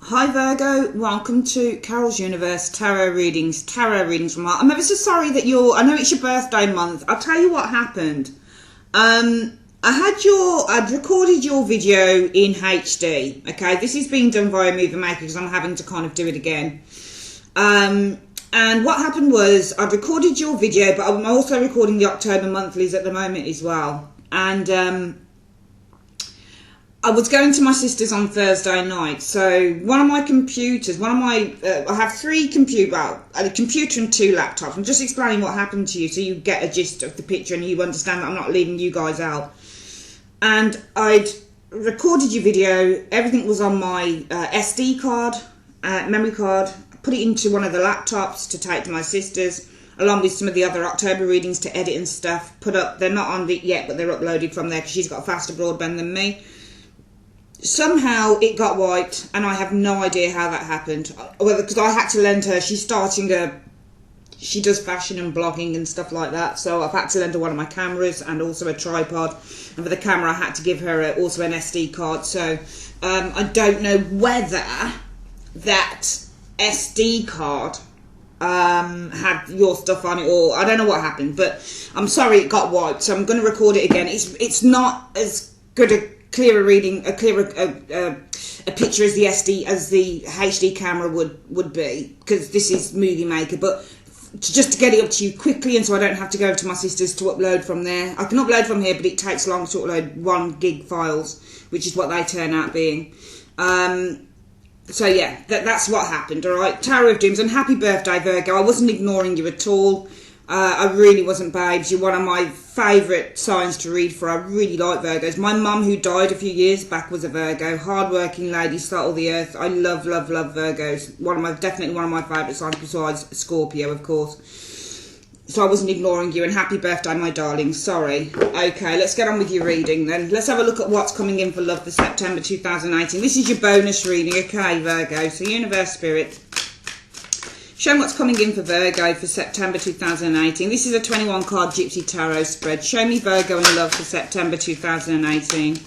Hi Virgo, welcome to Carol's Universe Tarot Readings from Heart. I'm ever so sorry that I know it's your birthday month. I'll tell you what happened. I'd recorded your video in HD. Okay, this is being done via Movie Maker because I'm having to kind of do it again. And what happened was I'd recorded your video, but I'm also recording the October monthlies at the moment as well. And I was going to my sister's on Thursday night, so one of my computers, I have a computer and two laptops. I'm just explaining what happened to you so you get a gist of the picture and you understand that I'm not leaving you guys out. And I'd recorded your video, everything was on my SD card, memory card. I put it into one of the laptops to take to my sister's, along with some of the other October readings to edit and stuff. They're not on it yet, but they're uploaded from there because she's got faster broadband than me. Somehow it got wiped, and I have no idea how that happened. Well, because I had to lend her. She does fashion and blogging and stuff like that, so I've had to lend her one of my cameras and also a tripod. And for the camera, I had to give her also an SD card. So I don't know whether that SD card had your stuff on it, or I don't know what happened. But I'm sorry it got wiped, so I'm going to record it again. It's not as good a clearer picture as the HD camera would be, because this is Movie Maker, but just to get it up to you quickly and so I don't have to go to my sister's to upload from there. I can upload from here, but it takes long to upload 1 gig files, which is what they turn out being. So yeah, that's what happened. Alright, Tower of Dooms, and happy birthday Virgo. I wasn't ignoring you at all. I really wasn't, babes. You're one of my favourite signs to read for. I really like Virgos. My mum, who died a few years back, was a Virgo. Hard-working lady, salt of the earth. I love Virgos. Definitely one of my favourite signs, besides Scorpio, of course. So I wasn't ignoring you, and happy birthday, my darling. Sorry. Okay, let's get on with your reading then. Let's have a look at what's coming in for love for September 2018. This is your bonus reading, okay, Virgo? So, Universe Spirit, show me what's coming in for Virgo for September 2018. This is a 21-card Gypsy Tarot spread. Show me Virgo in love for September 2018.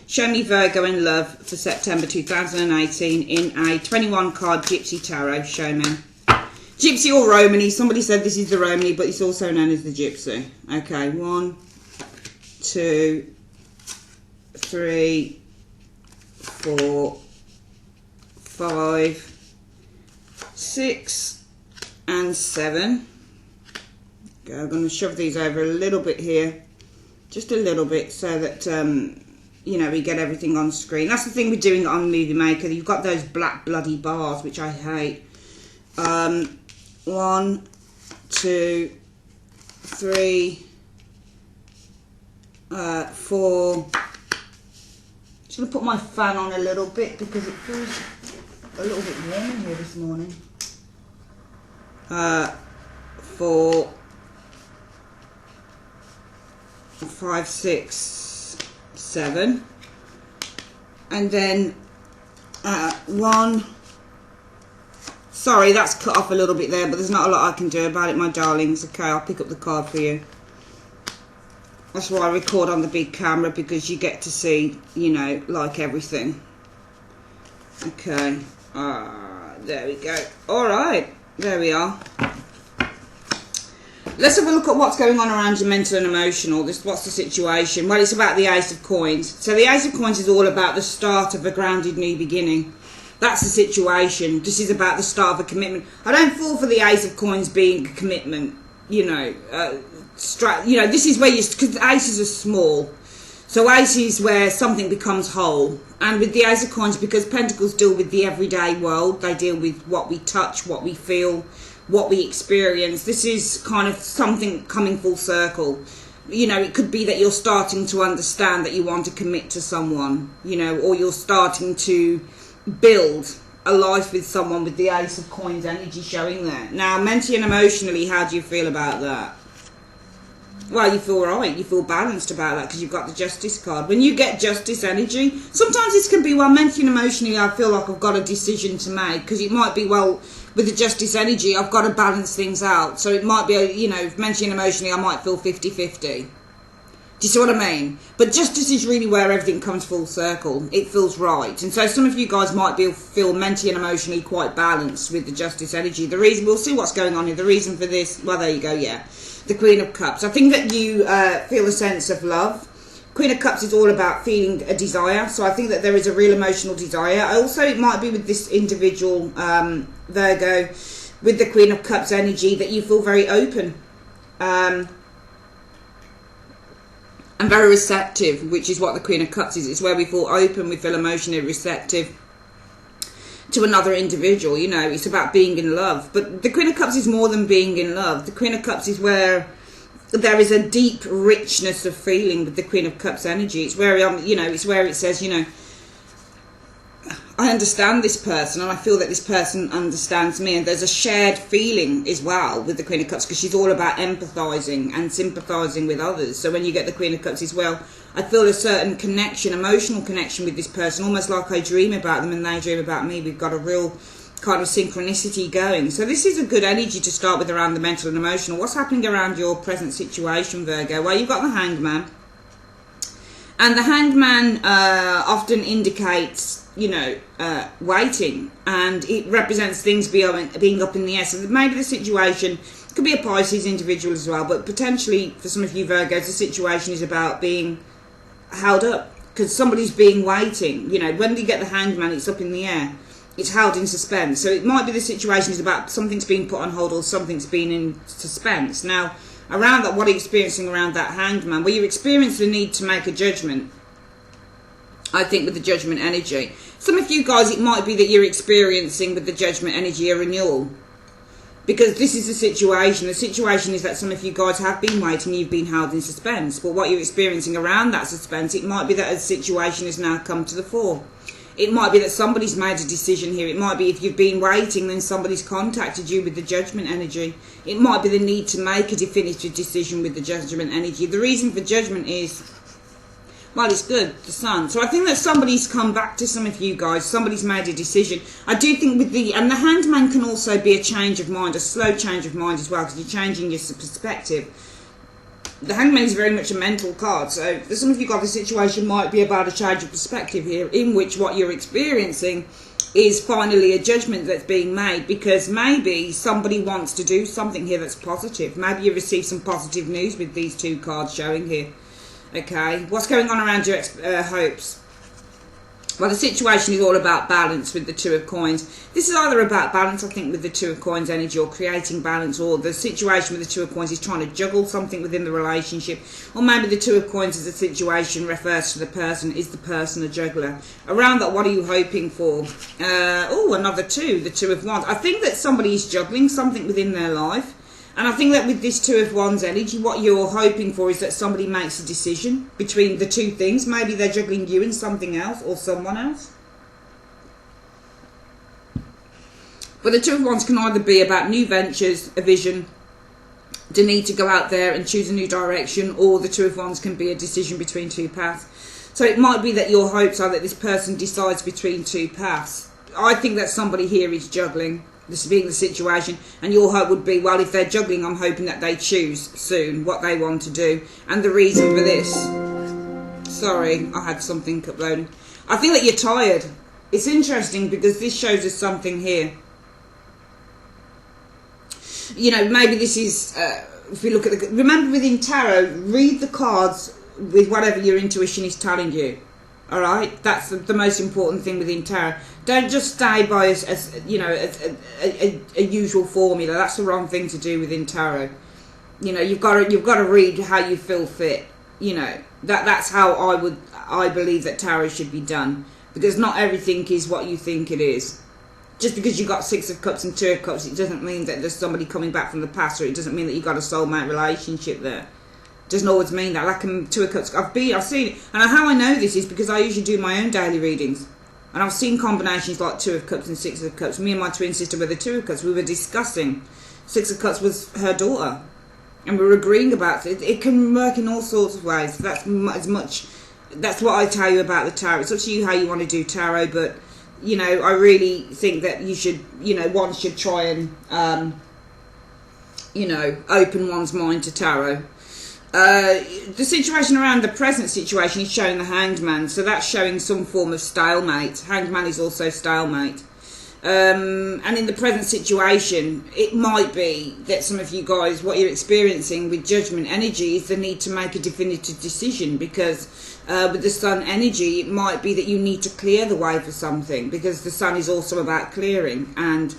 Show me Virgo in love for September 2018 in a 21-card Gypsy Tarot. Show me. Gypsy or Romany. Somebody said this is the Romany, but it's also known as the Gypsy. Okay, 1, 2, 3, 4, 5, 6, and 7. Okay, I'm going to shove these over a little bit here, just a little bit, so that we get everything on screen. That's the thing with doing it on Movie Maker. You've got those black bloody bars, which I hate. 1, 2, 3, 4. Just going to put my fan on a little bit because it feels a little bit warm in here this morning. 4, 5, 6, 7, and then 1. Sorry, that's cut off a little bit there, but there's not a lot I can do about it, my darlings. Okay, I'll pick up the card for you. That's why I record on the big camera, because you get to see, like everything. Okay, there we go. All right. There we are. Let's have a look at what's going on around your mental and emotional. What's the situation? Well, it's about the Ace of Coins. So the Ace of Coins is all about the start of a grounded new beginning. That's the situation. This is about the start of a commitment. I don't fall for the Ace of Coins being a commitment. This is where because aces are small. So ace is where something becomes whole. And with the Ace of Coins, because Pentacles deal with the everyday world, they deal with what we touch, what we feel, what we experience. This is kind of something coming full circle. It could be that you're starting to understand that you want to commit to someone, or you're starting to build a life with someone with the Ace of Coins energy showing there. Now, mentally and emotionally, how do you feel about that? Well, you feel right, you feel balanced about that because you've got the Justice card. When you get Justice energy, sometimes this can be, well, mentally and emotionally I feel like I've got a decision to make, because it might be, well, with the Justice energy I've got to balance things out. So it might be, mentally and emotionally I might feel 50-50. Do you see what I mean? But justice is really where everything comes full circle. It feels right. And so some of you guys might feel mentally and emotionally quite balanced with the justice energy. The reason, we'll see what's going on here. The reason for this, well, there you go, yeah. The Queen of Cups. I think that you feel a sense of love. Queen of Cups is all about feeling a desire. So I think that there is a real emotional desire. Also, it might be with this individual, Virgo, with the Queen of Cups energy, that you feel very open. And very receptive, which is what the Queen of Cups is. It's where we feel open, we feel emotionally receptive to another individual. You know, it's about being in love. But the Queen of Cups is more than being in love. The Queen of Cups is where there is a deep richness of feeling with the Queen of Cups energy. It's where, you know, it's where it says, you know, I understand this person and I feel that this person understands me, and there's a shared feeling as well with the Queen of Cups, because she's all about empathizing and sympathizing with others. So when you get the Queen of Cups as well, I feel a certain connection, emotional connection with this person, almost like I dream about them and they dream about me. We've got a real kind of synchronicity going. So this is a good energy to start with around the mental and emotional. What's happening around your present situation, Virgo? Well, you've got the Hanged Man. And the Hanged Man often indicates, you know, waiting, and it represents things being up in the air. So maybe the situation could be a Pisces individual as well, but potentially for some of you Virgos, the situation is about being held up because somebody's being waiting. You know, when you get the Hanged Man, it's up in the air. It's held in suspense. So it might be the situation is about something's being put on hold or something's been in suspense. Now, around that, what are you experiencing around that Hanged Man? Well, you experience the need to make a judgment, I think, with the Judgment energy. Some of you guys, it might be that you're experiencing with the Judgment energy a renewal, because this is the situation. The situation is that some of you guys have been waiting, you've been held in suspense. But what you're experiencing around that suspense, it might be that a situation has now come to the fore. It might be that somebody's made a decision here. It might be if you've been waiting, then somebody's contacted you with the Judgment energy. It might be the need to make a definitive decision with the Judgment energy. The reason for Judgment is, well, it's good, the Sun. So I think that somebody's come back to some of you guys. Somebody's made a decision. I do think with the, and the Hanged Man can also be a change of mind, a slow change of mind as well, because you're changing your perspective. The Hanged Man is very much a mental card, so for some of you guys, the situation might be about a change of perspective here, in which what you're experiencing is finally a judgment that's being made, because maybe somebody wants to do something here that's positive. Maybe you receive some positive news with these two cards showing here. Okay, what's going on around your hopes? Well, the situation is all about balance with the Two of Coins. This is either about balance, I think, with the Two of Coins energy, or creating balance, or the situation with the Two of Coins is trying to juggle something within the relationship, or maybe the Two of Coins as a situation refers to the person. Is the person a juggler? Around that, what are you hoping for? Oh, another two, the Two of Wands. I think that somebody is juggling something within their life. And I think that with this Two of Wands energy, what you're hoping for is that somebody makes a decision between the two things. Maybe they're juggling you and something else, or someone else. But the Two of Wands can either be about new ventures, a vision, the need to go out there and choose a new direction, or the Two of Wands can be a decision between two paths. So it might be that your hopes are that this person decides between two paths. I think that somebody here is juggling, this being the situation, and your hope would be, well, if they're juggling, I'm hoping that they choose soon what they want to do. And the reason for this, sorry, I had something uploading. I think that you're tired. It's interesting because this shows us something here. You know, maybe this is, if we look at the, remember within tarot, read the cards with whatever your intuition is telling you. All right, that's the most important thing within tarot. Don't just stay by as you know, a usual formula. That's the wrong thing to do within tarot. You know, you've got to read how you feel fit. You know, that's how I believe that tarot should be done, because not everything is what you think it is. Just because you got Six of Cups and Two of Cups, it doesn't mean that there's somebody coming back from the past, or it doesn't mean that you got a soulmate relationship there. Doesn't always mean that. Like Two of Cups, I've seen it, and how I know this is because I usually do my own daily readings, and I've seen combinations like Two of Cups and Six of Cups. Me and my twin sister were the Two of Cups. We were discussing. Six of Cups was her daughter, and we were agreeing about it. It can work in all sorts of ways. That's as much. That's what I tell you about the tarot. It's up to you how you want to do tarot, but you know, I really think that you should, you know, one should try and, you know, open one's mind to tarot. The situation around the present situation is showing the Hanged Man, so that's showing some form of stalemate. Hanged Man is also stalemate. And in the present situation, it might be that some of you guys, what you're experiencing with judgment energy is the need to make a definitive decision, because with the sun energy, it might be that you need to clear the way for something, because the sun is also about clearing and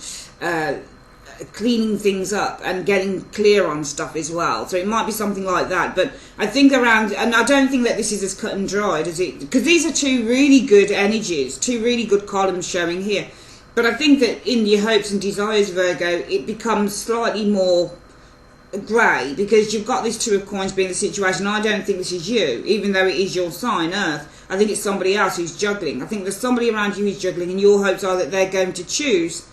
cleaning things up and getting clear on stuff as well. So it might be something like that. But I think around, and I don't think that this is as cut and dried as it, because these are two really good energies, two really good columns showing here. But I think that in your hopes and desires, Virgo, it becomes slightly more grey, because you've got this Two of Coins being the situation. I don't think this is you, even though it is your sign, Earth. I think it's somebody else who's juggling. I think there's somebody around you who's juggling, and your hopes are that they're going to choose,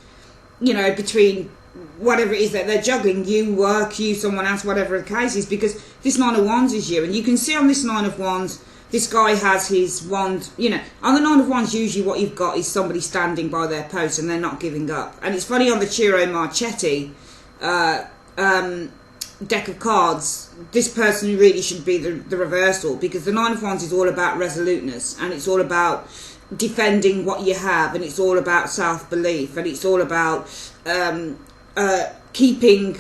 you know, between whatever it is that they're juggling, you, work, you, someone else, whatever the case is, because this Nine of Wands is you. And you can see on this Nine of Wands, this guy has his wand, you know, on the Nine of Wands, usually what you've got is somebody standing by their post and they're not giving up. And it's funny, on the Ciro Marchetti deck of cards, this person really should be the reversal, because the Nine of Wands is all about resoluteness, and it's all about defending what you have, and it's all about self-belief, and it's all about keeping,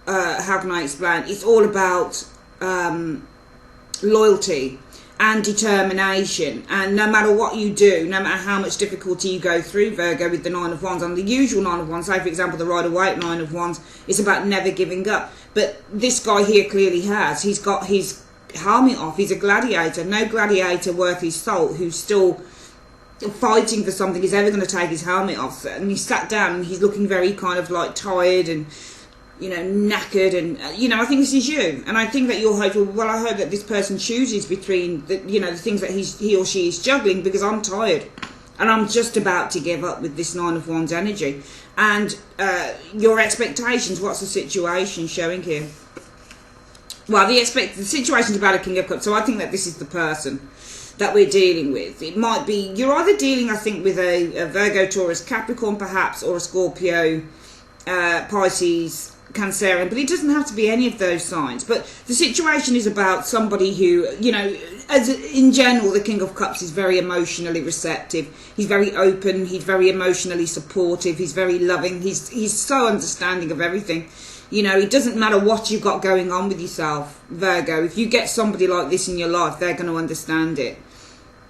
how can I explain, it's all about loyalty and determination. And no matter what you do, no matter how much difficulty you go through, Virgo, with the Nine of Wands, on the usual Nine of Wands, say for example the Rider-Waite Nine of Wands, it's about never giving up. But this guy here clearly has. He's got his helmet off. He's a gladiator. No gladiator worth his salt who's still fighting for something is ever going to take his helmet off. And he's sat down and he's looking very kind of like tired and, you know, knackered, and you know, I think this is you. And I think that you're hopeful. Well, I hope that this person chooses between the, you know, the things that he or she is juggling, because I'm tired and I'm just about to give up with this Nine of Wands energy. And your expectations, what's the situation showing here? Well, the situation's about a King of Cups, so I think that this is the person that we're dealing with. It might be, you're either dealing, I think, with a Virgo, Taurus, Capricorn perhaps, or a Scorpio, Pisces, Cancerian, but it doesn't have to be any of those signs. But the situation is about somebody who, you know, as in general, the King of Cups is very emotionally receptive. He's very open. He's very emotionally supportive. He's very loving. He's so understanding of everything. You know, it doesn't matter what you've got going on with yourself, Virgo. If you get somebody like this in your life, they're going to understand it.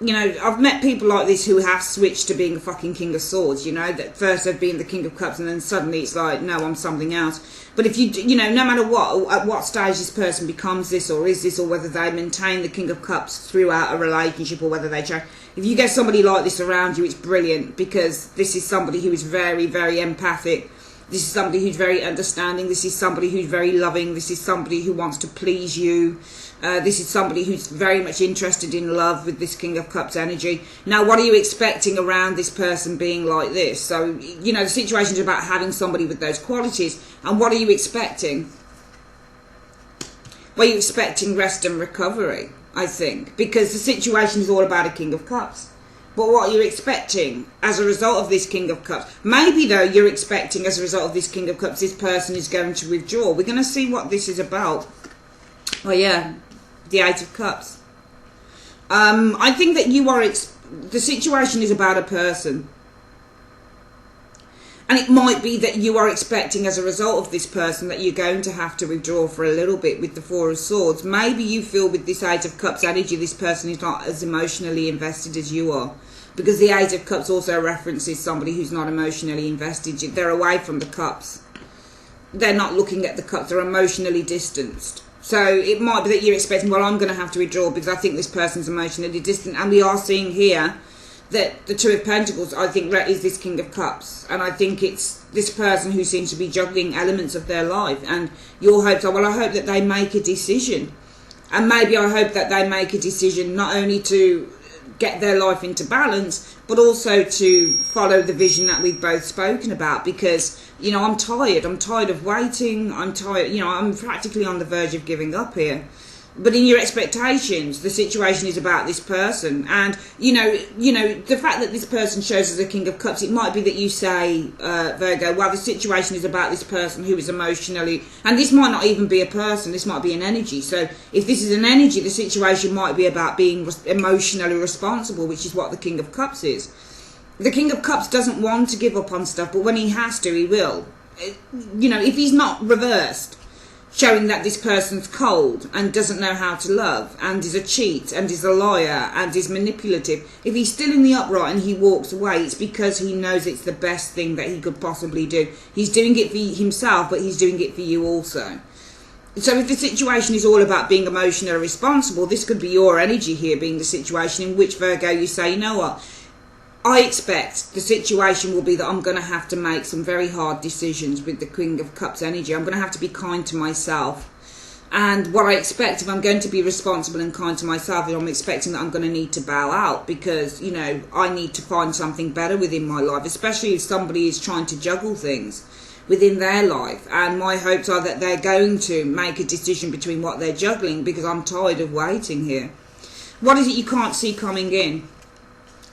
You know, I've met people like this who have switched to being a fucking King of Swords, you know, that first they've been the King of Cups and then suddenly it's like, no, I'm something else. But if you know, no matter what, at what stage this person becomes this or is this, or whether they maintain the King of Cups throughout a relationship or whether they change, if you get somebody like this around you, it's brilliant, because this is somebody who is very, very empathic. This is somebody who's very understanding. This is somebody who's very loving. This is somebody who wants to please you. This is somebody who's very much interested in love with this King of Cups energy. Now, what are you expecting around this person being like this? So, you know, the situation is about having somebody with those qualities. And what are you expecting? Well, you're expecting rest and recovery, I think, because the situation is all about a King of Cups. But what you're expecting as a result of this King of Cups, maybe though you're expecting as a result of this King of Cups, this person is going to withdraw. We're going to see what this is about. Oh yeah, the Eight of Cups. I think that you are, the situation is about a person. And it might be that you are expecting as a result of this person that you're going to have to withdraw for a little bit with the Four of Swords. Maybe you feel with this Eight of Cups energy, this person is not as emotionally invested as you are. Because the Eight of Cups also references somebody who's not emotionally invested. They're away from the cups. They're not looking at the cups. They're emotionally distanced. So it might be that you're expecting, well, I'm going to have to withdraw because I think this person's emotionally distant. And we are seeing here that the Two of Pentacles, I think, is this King of Cups. And I think it's this person who seems to be juggling elements of their life. And your hopes are, well, I hope that they make a decision. And maybe I hope that they make a decision not only to get their life into balance, but also to follow the vision that we've both spoken about. Because, you know, I'm tired of waiting. I'm tired, you know, I'm practically on the verge of giving up here. But in your expectations, the situation is about this person. And, you know, the fact that this person shows as a King of Cups, it might be that you say, Virgo, well, the situation is about this person who is emotionally, and this might not even be a person, this might be an energy. So if this is an energy, the situation might be about being emotionally responsible, which is what the King of Cups is. The King of Cups doesn't want to give up on stuff, but when he has to, he will. You know, if he's not reversed, showing that this person's cold and doesn't know how to love and is a cheat and is a liar and is manipulative, if he's still in the upright and he walks away, it's because he knows it's the best thing that he could possibly do. He's doing it for himself, but he's doing it for you also. So if the situation is all about being emotionally responsible, this could be your energy here being the situation in which, Virgo, you say, you know what, I expect the situation will be that I'm going to have to make some very hard decisions with the King of Cups energy. I'm going to have to be kind to myself. And what I expect, if I'm going to be responsible and kind to myself, is I'm expecting that I'm going to need to bow out because, you know, I need to find something better within my life, especially if somebody is trying to juggle things within their life. And my hopes are that they're going to make a decision between what they're juggling, because I'm tired of waiting here. What is it you can't see coming in?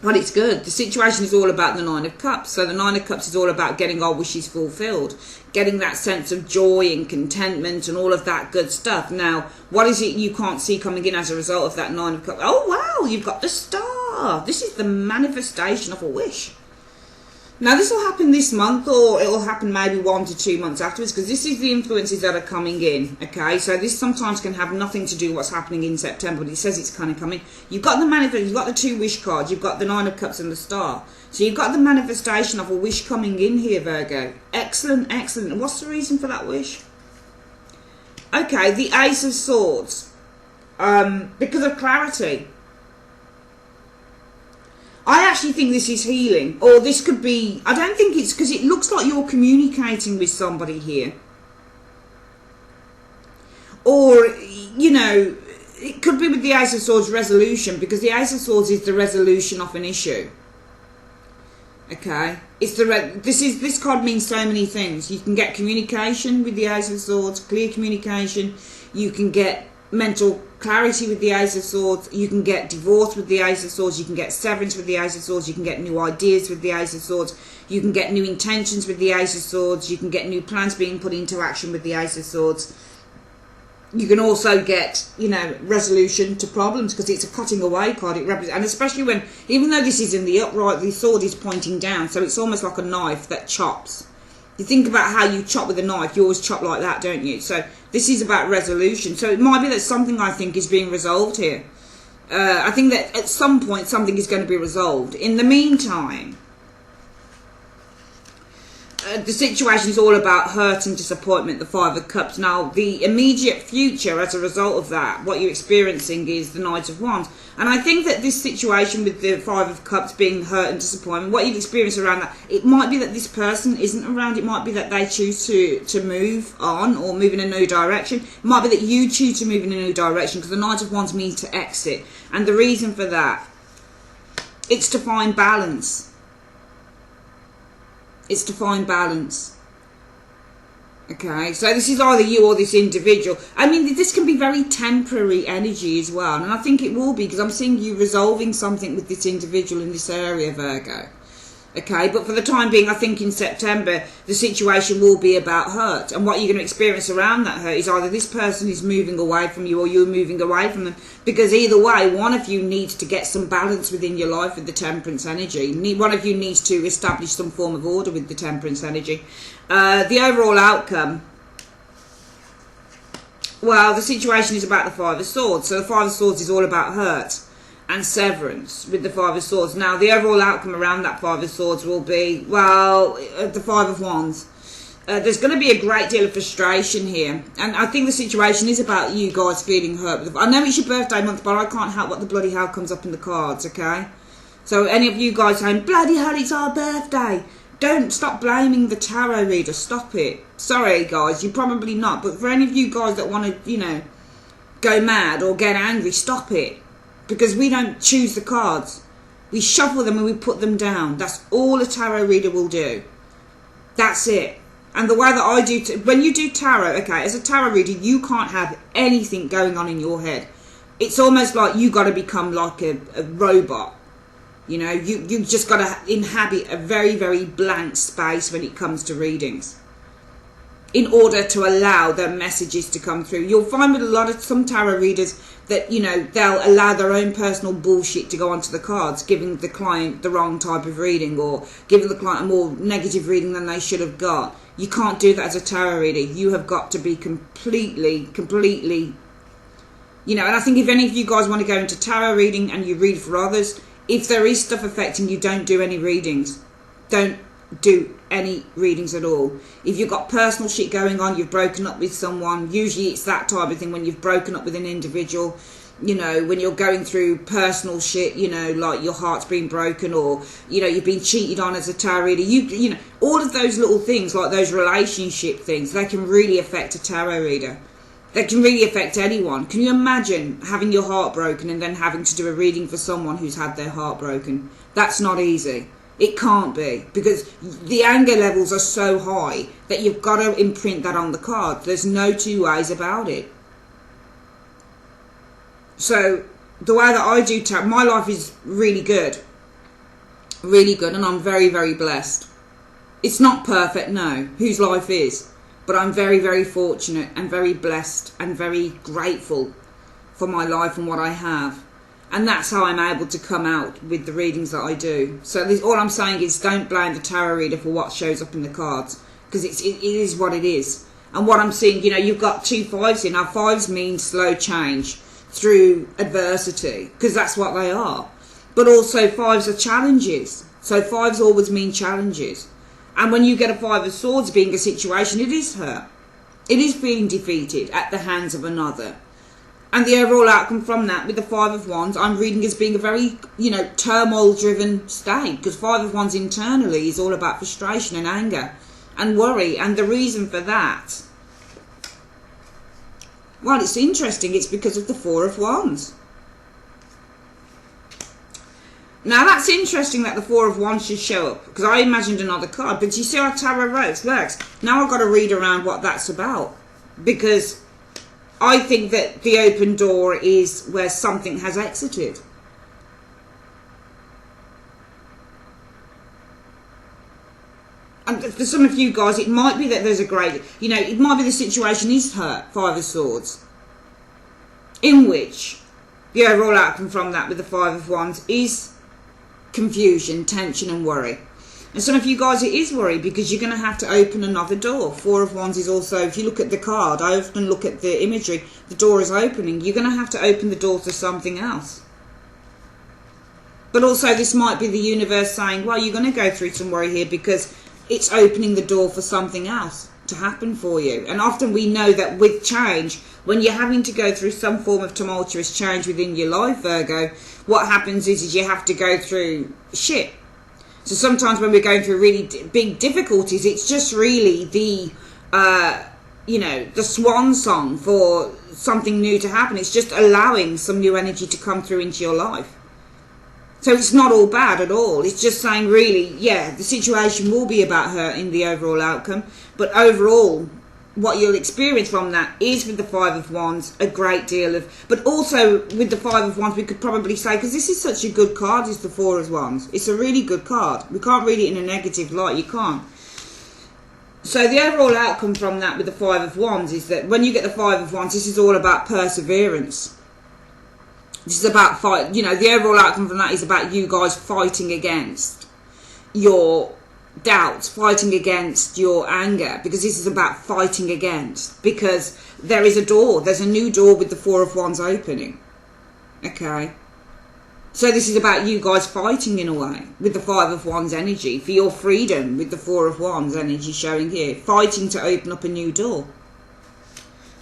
Well, it's good. The situation is all about the Nine of Cups. So the Nine of Cups is all about getting our wishes fulfilled, getting that sense of joy and contentment and all of that good stuff. Now, what is it you can't see coming in as a result of that Nine of Cups? Oh, wow, you've got the Star. This is the manifestation of a wish. Now, this will happen this month, or it will happen maybe 1 to 2 months afterwards, because this is the influences that are coming in, okay? So this sometimes can have nothing to do with what's happening in September, but it says it's kind of coming. You've got the manifest, you've got the 2 wish cards, you've got the Nine of Cups and the Star. So you've got the manifestation of a wish coming in here, Virgo. Excellent, excellent. And what's the reason for that wish? Okay, the Ace of Swords. Because of clarity. I actually think this is healing, or this could be, I don't think it's, because it looks like you're communicating with somebody here. Or, you know, it could be with the Ace of Swords resolution, because the Ace of Swords is the resolution of an issue. Okay, it's this card means so many things. You can get communication with the Ace of Swords, clear communication. You can get mental clarity with the Ace of Swords. You can get divorce with the Ace of Swords. You can get severance with the Ace of Swords. You can get new ideas with the Ace of Swords. You can get new intentions with the Ace of Swords. You can get new plans being put into action with the Ace of Swords. You can also get, you know, resolution to problems, because it's a cutting away card. It represents, and especially when, even though this is in the upright, the sword is pointing down, so it's almost like a knife that chops. You think about how you chop with a knife, you always chop like that, don't you? So this is about resolution. So it might be that something, I think, is being resolved here. I think that at some point something is going to be resolved. In the meantime, the situation is all about hurt and disappointment, the Five of Cups. Now, the immediate future as a result of that, what you're experiencing is the Knight of Wands. And I think that this situation with the Five of Cups being hurt and disappointment, what you've experienced around that, it might be that this person isn't around. It might be that they choose to move on or move in a new direction. It might be that you choose to move in a new direction, because the Knight of Wands means to exit. And the reason for that, it's to find balance. It's to find balance. Okay, so this is either you or this individual. I mean, this can be very temporary energy as well. And I think it will be, because I'm seeing you resolving something with this individual in this area, Virgo. Okay, but for the time being, I think in September, the situation will be about hurt. And what you're going to experience around that hurt is either this person is moving away from you or you're moving away from them. Because either way, one of you needs to get some balance within your life with the Temperance energy. One of you needs to establish some form of order with the Temperance energy. The overall outcome, well, the situation is about the Five of Swords. So the Five of Swords is all about hurt and severance with the Five of Swords. Now, the overall outcome around that Five of Swords will be, well, the Five of Wands. There's going to be a great deal of frustration here. And I think the situation is about you guys feeling hurt. I know it's your birthday month, but I can't help what the bloody hell comes up in the cards, okay? So any of you guys saying, bloody hell, it's our birthday. Don't stop blaming the tarot reader. Stop it. Sorry, guys, you're probably not. But for any of you guys that want to, you know, go mad or get angry, stop it. Because we don't choose the cards. We shuffle them and we put them down. That's all a tarot reader will do. That's it. And the way that I do, when you do tarot, okay, as a tarot reader, you can't have anything going on in your head. It's almost like you got to become like a robot. You know, you just got to inhabit a very, very blank space when it comes to readings, in order to allow the messages to come through. You'll find with some tarot readers that, you know, they'll allow their own personal bullshit to go onto the cards, giving the client the wrong type of reading, or giving the client a more negative reading than they should have got. You can't do that as a tarot reader. You have got to be completely, you know, and I think if any of you guys want to go into tarot reading and you read for others, if there is stuff affecting you, don't do any readings. Don't do any readings at all. If you've got personal shit going on, you've broken up with someone, usually it's that type of thing, when you've broken up with an individual, you know, when you're going through personal shit, you know, like your heart's been broken, or, you know, you've been cheated on as a tarot reader, you know, all of those little things, like those relationship things, they can really affect a tarot reader. They can really affect anyone. Can you imagine having your heart broken and then having to do a reading for someone who's had their heart broken? That's not easy. It can't be, because the anger levels are so high that you've got to imprint that on the card. There's no two ways about it. So the way that I do tarot, my life is really good, and I'm very, very blessed. It's not perfect, no, whose life is, but I'm very, very fortunate and very blessed and very grateful for my life and what I have. And that's how I'm able to come out with the readings that I do. So all I'm saying is, don't blame the tarot reader for what shows up in the cards, because it is what it is. And what I'm seeing, you know, you've got 2 5s here. Now, 5s mean slow change through adversity, because that's what they are. But also 5s are challenges. So 5s always mean challenges. And when you get a 5 of Swords being a situation, it is hurt. It is being defeated at the hands of another. And the overall outcome from that, with the 5 of Wands, I'm reading as being a very, you know, turmoil-driven state. Because 5 of Wands internally is all about frustration and anger and worry. And the reason for that, well, it's interesting. It's because of the 4 of Wands. Now, that's interesting that the 4 of Wands should show up, because I imagined another card. But you see how tarot works? Now I've got to read around what that's about, because I think that the open door is where something has exited. And for some of you guys, it might be that there's a great, you know, it might be the situation is hurt, 5 of Swords, in which the overall outcome from that with the 5 of Wands is confusion, tension and worry. And some of you guys, it is worry, because you're going to have to open another door. 4 of Wands is also, if you look at the card, I often look at the imagery, the door is opening. You're going to have to open the door to something else. But also this might be the universe saying, well, you're going to go through some worry here, because it's opening the door for something else to happen for you. And often we know that with change, when you're having to go through some form of tumultuous change within your life, Virgo, what happens is you have to go through shit. So sometimes when we're going through really big difficulties, it's just really the, you know, the swan song for something new to happen. It's just allowing some new energy to come through into your life. So it's not all bad at all. It's just saying, really, yeah, the situation will be about her in the overall outcome. But overall, what you'll experience from that is, with the 5 of Wands, a great deal of, but also with the 5 of Wands, we could probably say, because this is such a good card, is the 4 of Wands. It's a really good card. We can't read it in a negative light. You can't. So the overall outcome from that with the 5 of Wands is that when you get the 5 of Wands, this is all about perseverance. This is about fight. You know, the overall outcome from that is about you guys fighting against your doubts, fighting against your anger, because this is about fighting against, because there is a door, there's a new door with the 4 of Wands opening. Okay, so this is about you guys fighting in a way with the 5 of Wands energy for your freedom, with the 4 of Wands energy showing here, fighting to open up a new door.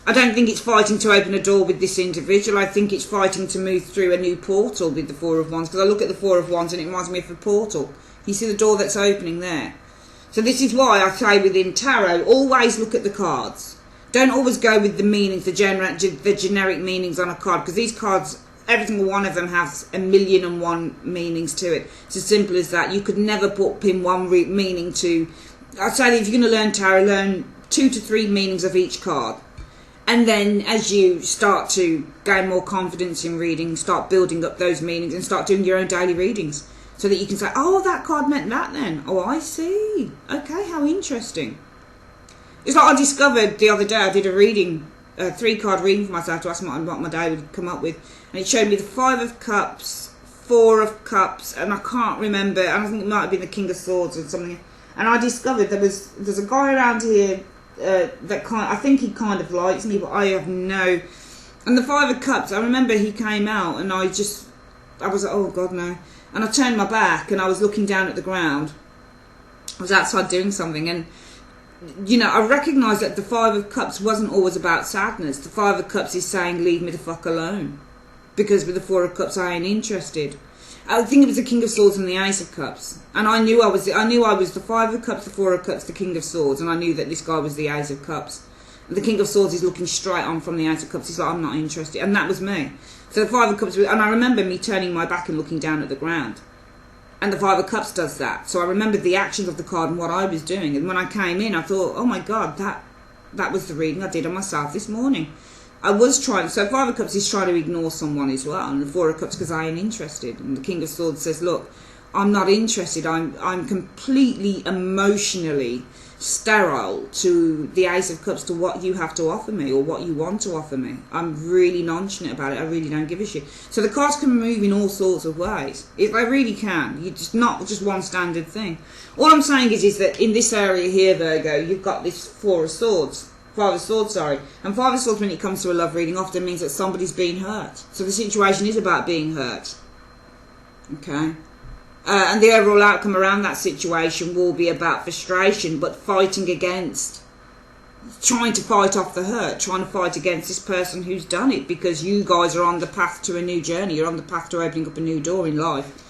I don't think it's fighting to open a door with this individual. I think it's fighting to move through a new portal with the 4 of Wands, because I look at the 4 of Wands and it reminds me of a portal. You see the door that's opening there. So this is why I say within tarot, always look at the cards. Don't always go with the meanings, the generic meanings on a card, because these cards, every single one of them has 1,000,001 meanings to it. It's as simple as that. You could never pin one meaning to I'd say that if you're going to learn tarot, learn 2 to 3 meanings of each card. And then as you start to gain more confidence in reading, start building up those meanings and start doing your own daily readings. So that you can say, oh, that card meant that then. Oh, I see. Okay, how interesting. It's like I discovered the other day, I did a reading, a 3-card reading for myself to ask what my day would come up with. And it showed me the 5 of Cups, 4 of Cups, and I can't remember. I think it might have been the King of Swords or something. And I discovered there's a guy around here I think he kind of likes me, but I have no. And the 5 of Cups, I remember he came out, and I was like, oh God, no. And I turned my back, and I was looking down at the ground. I was outside doing something, and you know, I recognised that the 5 of Cups wasn't always about sadness. The 5 of Cups is saying, leave me the fuck alone, because with the 4 of Cups, I ain't interested. I think it was the King of Swords and the Ace of Cups, and I knew I was the 5 of Cups, the 4 of Cups, the King of Swords, and I knew that this guy was the Ace of Cups. And the King of Swords is looking straight on from the Ace of Cups. He's like, I'm not interested, and that was me. So the 5 of Cups, and I remember me turning my back and looking down at the ground, and the 5 of Cups does that. So I remembered the actions of the card and what I was doing, and when I came in, I thought, oh my God, that was the reading I did on myself this morning. I was trying, so 5 of Cups is trying to ignore someone as well, and the 4 of Cups because I ain't interested, and the King of Swords says, look, I'm not interested, I'm completely emotionally sterile to the Ace of Cups, to what you have to offer me or what you want to offer me. I'm really nonchalant about it. I really don't give a shit. So the cards can move in all sorts of ways. They really can. You're just not just one standard thing. All I'm saying is that in this area here, Virgo, you've got this 4 of Swords. 5 of Swords, sorry. And 5 of Swords, when it comes to a love reading, often means that somebody's been hurt. So the situation is about being hurt. Okay? And the overall outcome around that situation will be about frustration, but fighting against, trying to fight off the hurt, trying to fight against this person who's done it, because you guys are on the path to a new journey. You're on the path to opening up a new door in life.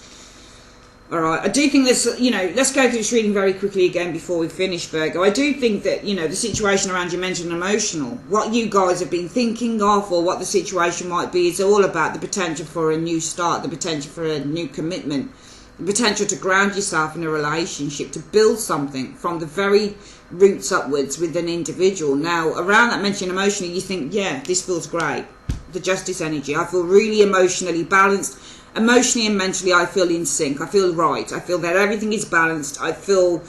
Alright, I do think this, you know, let's go through this reading very quickly again before we finish, Virgo. I do think that, you know, the situation around you mental and emotional, what you guys have been thinking of or what the situation might be, is all about the potential for a new start, the potential for a new commitment, the potential to ground yourself in a relationship, to build something from the very roots upwards with an individual. Now, around that mental and emotional, you think, yeah, this feels great. The Justice energy. I feel really emotionally balanced. Emotionally and mentally, I feel in sync. I feel right. I feel that everything is balanced. I feel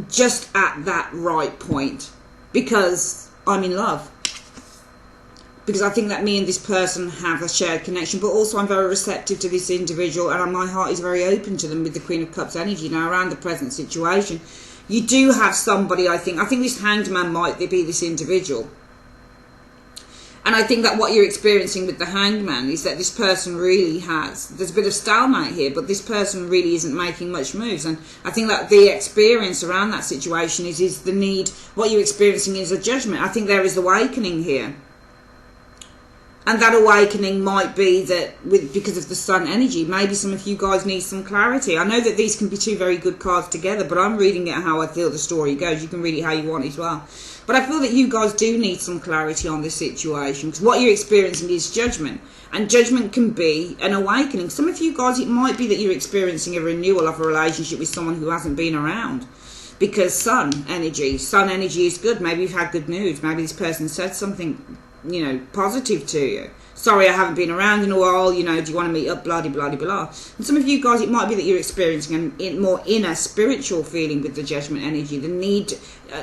just at that right point because I'm in love. Because I think that me and this person have a shared connection, but also I'm very receptive to this individual, and my heart is very open to them with the Queen of Cups energy. Now, around the present situation, you do have somebody, I think this Hanged Man might be this individual. And I think that what you're experiencing with the Hanged Man is that this person really there's a bit of stalemate here, but this person really isn't making much moves. And I think that the experience around that situation is the need, what you're experiencing is a judgment. I think there is awakening here. And that awakening might be that because of the Sun energy, maybe some of you guys need some clarity. I know that these can be 2 very good cards together, but I'm reading it how I feel the story goes. You can read it how you want as well. But I feel that you guys do need some clarity on this situation, because what you're experiencing is judgment. And judgment can be an awakening. Some of you guys, it might be that you're experiencing a renewal of a relationship with someone who hasn't been around. Because Sun energy is good. Maybe you've had good news. Maybe this person said something, you know, positive to you. Sorry, I haven't been around in a while, you know, do you want to meet up, blah, blah, blah, blah. And some of you guys, it might be that you're experiencing a more inner spiritual feeling with the Judgment energy, the need,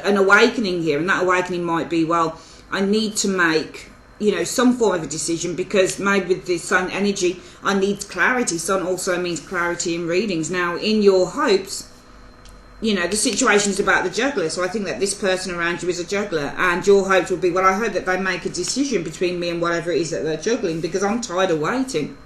an awakening here. And that awakening might be, well, I need to make, you know, some form of a decision, because maybe with the Sun energy, I need clarity. Sun also means clarity in readings. Now, in your hopes, you know, the situation is about the juggler, so I think that this person around you is a juggler, and your hopes will be, well, I hope that they make a decision between me and whatever it is that they're juggling, because I'm tired of waiting.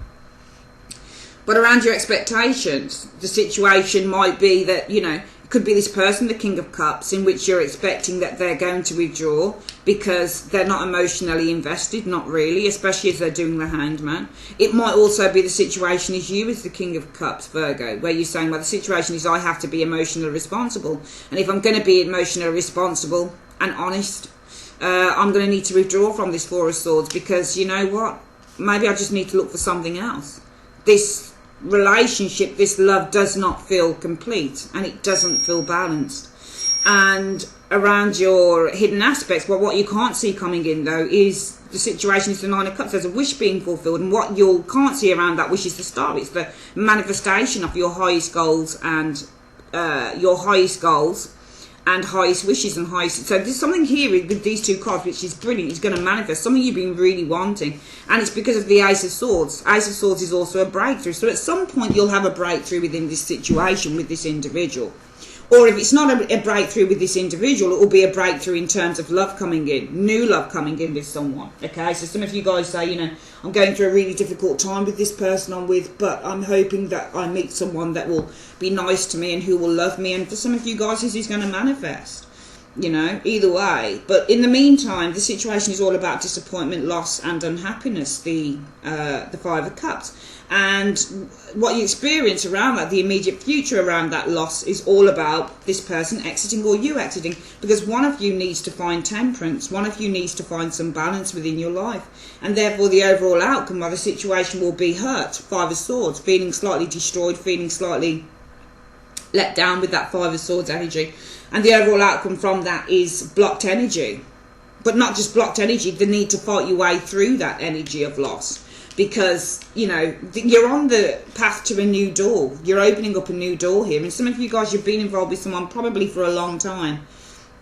But around your expectations, the situation might be that, you know, it could be this person, the King of Cups, in which you're expecting that they're going to withdraw because they're not emotionally invested, not really, especially as they're doing the Hanged Man. It might also be the situation is you as the King of Cups, Virgo, where you're saying, well, the situation is I have to be emotionally responsible. And if I'm going to be emotionally responsible and honest, I'm going to need to withdraw from this 4 of Swords, because you know what? Maybe I just need to look for something else. This relationship, this love does not feel complete, and it doesn't feel balanced. And around your hidden aspects, well, what you can't see coming in though is the situation is the Nine of Cups. There's a wish being fulfilled, and what you can't see around that wish is the star. It's the manifestation of your highest goals and highest wishes and highest. So there's something here with these two cards which is brilliant. It's going to manifest something you've been really wanting, and it's because of the Ace of Swords. Ace of Swords is also a breakthrough. So at some point you'll have a breakthrough within this situation with this individual. Or if it's not a breakthrough with this individual, it will be a breakthrough in terms of love coming in, new love coming in with someone. Okay, so some of you guys say, you know, I'm going through a really difficult time with this person I'm with, but I'm hoping that I meet someone that will be nice to me and who will love me. And for some of you guys, this is going to manifest, you know, either way. But in the meantime, the situation is all about disappointment, loss and unhappiness, the Five of Cups. And what you experience around that, the immediate future around that loss, is all about this person exiting or you exiting, because one of you needs to find temperance, one of you needs to find some balance within your life, and therefore the overall outcome of the situation will be hurt. Five of Swords, feeling slightly destroyed, feeling slightly let down with that Five of Swords energy, and the overall outcome from that is blocked energy. But not just blocked energy, the need to fight your way through that energy of loss. Because, you know, you're on the path to a new door. You're opening up a new door here. And some of you guys, you've been involved with someone probably for a long time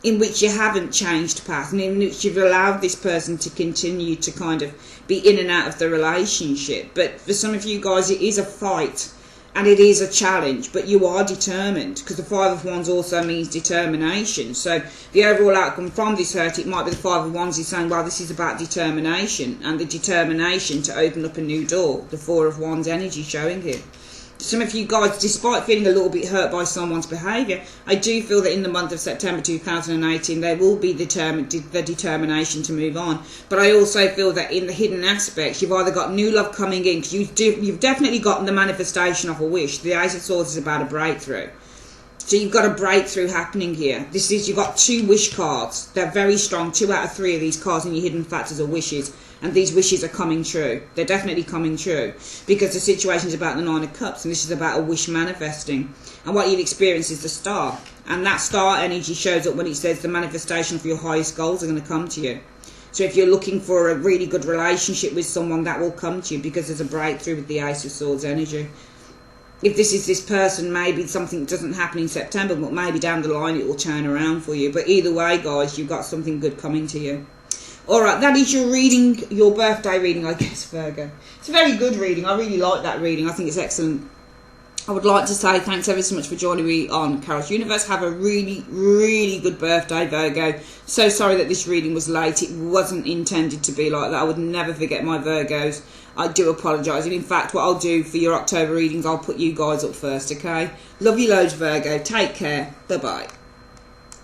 in which you haven't changed path, and in which you've allowed this person to continue to kind of be in and out of the relationship. But for some of you guys, it is a fight and it is a challenge, but you are determined, because the Five of Wands also means determination. So the overall outcome from this hurt, it might be the Five of Wands is saying, well, this is about determination, and the determination to open up a new door. The Four of Wands energy showing here. Some of you guys, despite feeling a little bit hurt by someone's behaviour, I do feel that in the month of September 2018 there will be the determination to move on. But I also feel that in the hidden aspects, you've either got new love coming in, because you've definitely gotten the manifestation of a wish. The Ace of Swords is about a breakthrough. So you've got a breakthrough happening here. You've got two wish cards. They're very strong. 2 out of 3 of these cards in your hidden factors are wishes. And these wishes are coming true. They're definitely coming true. Because the situation is about the Nine of Cups. And this is about a wish manifesting. And what you've experienced is the star. And that star energy shows up when it says the manifestation of your highest goals are going to come to you. So if you're looking for a really good relationship with someone, that will come to you. Because there's a breakthrough with the Ace of Swords energy. If this is this person, maybe something doesn't happen in September, but maybe down the line it will turn around for you. But either way, guys, you've got something good coming to you. Alright, that is your reading, your birthday reading, I guess, Virgo. It's a very good reading. I really like that reading. I think it's excellent. I would like to say thanks ever so much for joining me on Carol's Universe. Have a really, really good birthday, Virgo. So sorry that this reading was late. It wasn't intended to be like that. I would never forget my Virgos. I do apologise. And in fact, what I'll do for your October readings, I'll put you guys up first, okay? Love you loads, Virgo. Take care. Bye-bye.